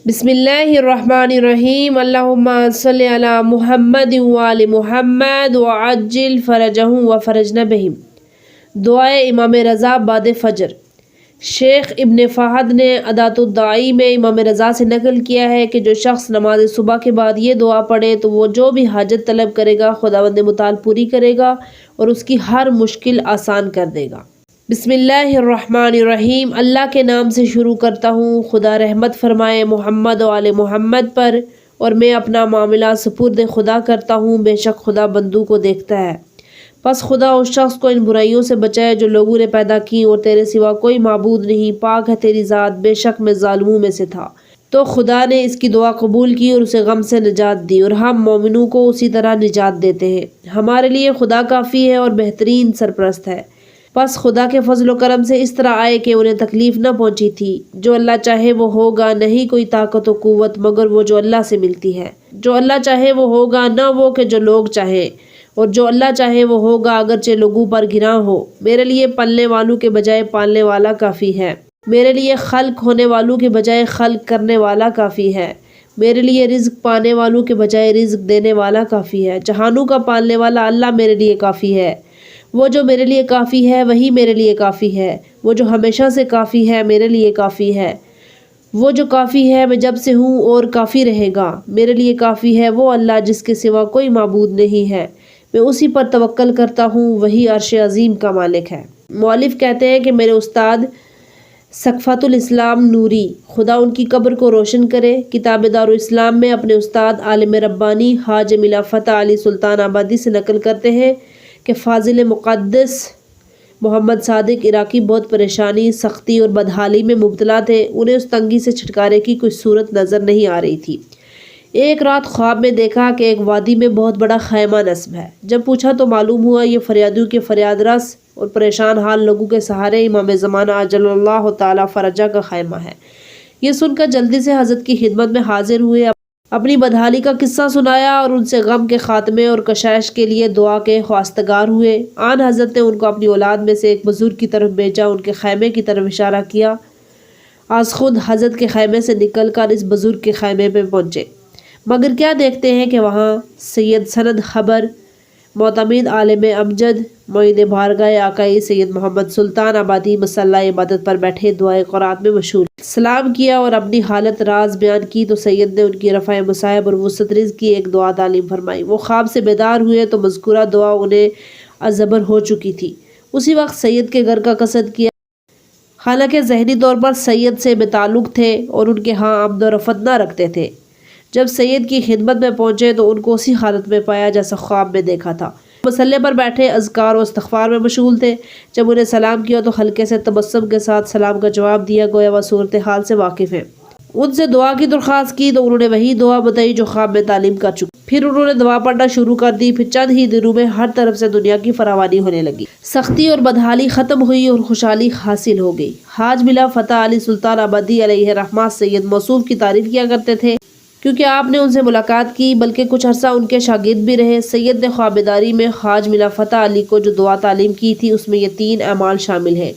بسم اللہ الرحمن الرحیم، اللہم صلی علی محمد وآل محمد وعجل فرجہم وفرجنا بہم۔ دعائے امام رضا بعد فجر۔ شیخ ابن فہد نے ادات الدائی میں امام رضا سے نقل کیا ہے کہ جو شخص نماز صبح کے بعد یہ دعا پڑھے تو وہ جو بھی حاجت طلب کرے گا خداوند متعال پوری کرے گا اور اس کی ہر مشکل آسان کر دے گا۔ بسم اللہ الرحمن الرحیم، اللہ کے نام سے شروع کرتا ہوں، خدا رحمت فرمائے محمد و آل محمد پر، اور میں اپنا معاملہ سپرد خدا کرتا ہوں، بے شک خدا بندوں کو دیکھتا ہے۔ پس خدا اس شخص کو ان برائیوں سے بچائے جو لوگوں نے پیدا کی، اور تیرے سوا کوئی معبود نہیں، پاک ہے تیری ذات، بے شک میں ظالموں میں سے تھا۔ تو خدا نے اس کی دعا قبول کی اور اسے غم سے نجات دی، اور ہم مومنوں کو اسی طرح نجات دیتے ہیں۔ ہمارے لیے خدا کافی ہے اور بہترین سرپرست ہے۔ پس خدا کے فضل و کرم سے اس طرح آئے کہ انہیں تکلیف نہ پہنچی تھی۔ جو اللہ چاہے وہ ہوگا، نہیں کوئی طاقت و قوت مگر وہ جو اللہ سے ملتی ہے۔ جو اللہ چاہے وہ ہوگا، نہ وہ کہ جو لوگ چاہیں، اور جو اللہ چاہے وہ ہوگا اگرچہ لوگوں پر گناہ ہو۔ میرے لیے پلنے والوں کے بجائے پالنے والا کافی ہے۔ میرے لیے خلق ہونے والوں کے بجائے خلق کرنے والا کافی ہے۔ میرے لیے رزق پانے والوں کے بجائے رزق دینے والا کافی ہے۔ جہانوں کا پالنے والا اللہ میرے لیے کافی ہے۔ وہ جو میرے لیے کافی ہے وہی میرے لیے کافی ہے۔ وہ جو ہمیشہ سے کافی ہے میرے لیے کافی ہے۔ وہ جو کافی ہے میں جب سے ہوں اور کافی رہے گا۔ میرے لیے کافی ہے وہ اللہ جس کے سوا کوئی معبود نہیں ہے۔ میں اسی پر توکل کرتا ہوں، وہی عرش عظیم کا مالک ہے۔ مؤلف کہتے ہیں کہ میرے استاد ثقافت الاسلام نوری، خدا ان کی قبر کو روشن کرے، کتاب دارالاسلام میں اپنے استاد عالم ربانی حاج ملا فتح علی سلطان آبادی سے نقل کرتے ہیں کہ فاضل مقدس محمد صادق عراقی بہت پریشانی، سختی اور بدحالی میں مبتلا تھے۔ انہیں اس تنگی سے چھٹکارے کی کوئی صورت نظر نہیں آ رہی تھی۔ ایک رات خواب میں دیکھا کہ ایک وادی میں بہت بڑا خیمہ نصب ہے۔ جب پوچھا تو معلوم ہوا یہ فریادیوں کے فریاد رس اور پریشان حال لوگوں کے سہارے امام زمانہ عجل اللہ تعالی فرجہ کا خیمہ ہے۔ یہ سن کر جلدی سے حضرت کی خدمت میں حاضر ہوئے، اپنی بدحالی کا قصہ سنایا اور ان سے غم کے خاتمے اور کشائش کے لیے دعا کے خواستگار ہوئے۔ آن حضرت نے ان کو اپنی اولاد میں سے ایک بزرگ کی طرف بھیجا، ان کے خیمے کی طرف اشارہ کیا۔ آج خود حضرت کے خیمے سے نکل کر اس بزرگ کے خیمے پہ پہنچے، مگر کیا دیکھتے ہیں کہ وہاں سید سند خبر معتمد عالم امجد معید بارگاہ آقائی سید محمد سلطان آبادی مصلی عبادت پر بیٹھے دعائے قرات میں مشغول سلام کیا اور اپنی حالت راز بیان کی تو سید نے ان کی رفع مصائب اور وسعت رزق کی ایک دعا تعلیم فرمائی۔ وہ خواب سے بیدار ہوئے تو مذکورہ دعا انہیں ازبر ہو چکی تھی۔ اسی وقت سید کے گھر کا قصد کیا، حالانکہ ذہنی طور پر سید سے بتعلق تھے اور ان کے ہاں آمد و رفت نہ رکھتے تھے۔ جب سید کی خدمت میں پہنچے تو ان کو اسی حالت میں پایا جیسا خواب میں دیکھا تھا۔ مسلح پر بیٹھے اذکار و استغفار میں مشغول تھے۔ جب انہیں سلام کیا تو ہلکے سے تبسم کے ساتھ سلام کا جواب دیا، گویا وہ صورتحال سے واقف ہیں۔ ان سے دعا کی درخواست کی تو انہوں نے وہی دعا بتائی جو خواب میں تعلیم کر چکی۔ پھر انہوں نے دعا پڑھنا شروع کر دی۔ پھر چند ہی دنوں میں ہر طرف سے دنیا کی فراوانی ہونے لگی، سختی اور بدحالی ختم ہوئی اور خوشحالی حاصل ہو گئی۔ حاج ملا فتح علی سلطان آبادی علیہ رحمہ سید موصوف کی تعریف کیا کرتے تھے کیونکہ آپ نے ان سے ملاقات کی، بلکہ کچھ عرصہ ان کے شاگرد بھی رہے۔ سید نے خوابیداری میں خواج ملا فتح علی کو جو دعا تعلیم کی تھی اس میں یہ 3 اعمال شامل ہیں۔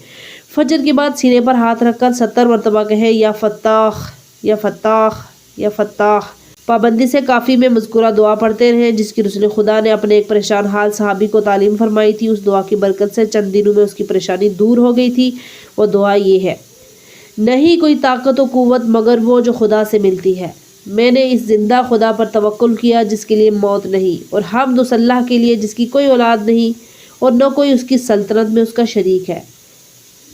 فجر کے بعد سینے پر ہاتھ رکھ کر 70 مرتبہ کہیں یا فتاح یا فتاح یا فتاح۔ پابندی سے کافی میں مذکورہ دعا پڑھتے رہے جس کی رسول خدا نے اپنے ایک پریشان حال صحابی کو تعلیم فرمائی تھی۔ اس دعا کی برکت سے چند دنوں میں اس کی پریشانی دور ہو گئی تھی۔ وہ دعا یہ ہے: نہیں کوئی طاقت و قوت مگر وہ جو خدا سے ملتی ہے۔ میں نے اس زندہ خدا پر توکل کیا جس کے لیے موت نہیں، اور حمد اس اللہ کے لیے جس کی کوئی اولاد نہیں اور نہ کوئی اس کی سلطنت میں اس کا شریک ہے،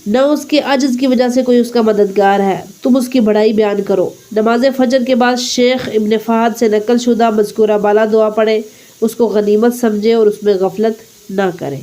نہ اس کے عجز کی وجہ سے کوئی اس کا مددگار ہے۔ تم اس کی بڑائی بیان کرو۔ نماز فجر کے بعد شیخ ابن فہد سے نقل شدہ مذکورہ بالا دعا پڑھے، اس کو غنیمت سمجھے اور اس میں غفلت نہ کرے۔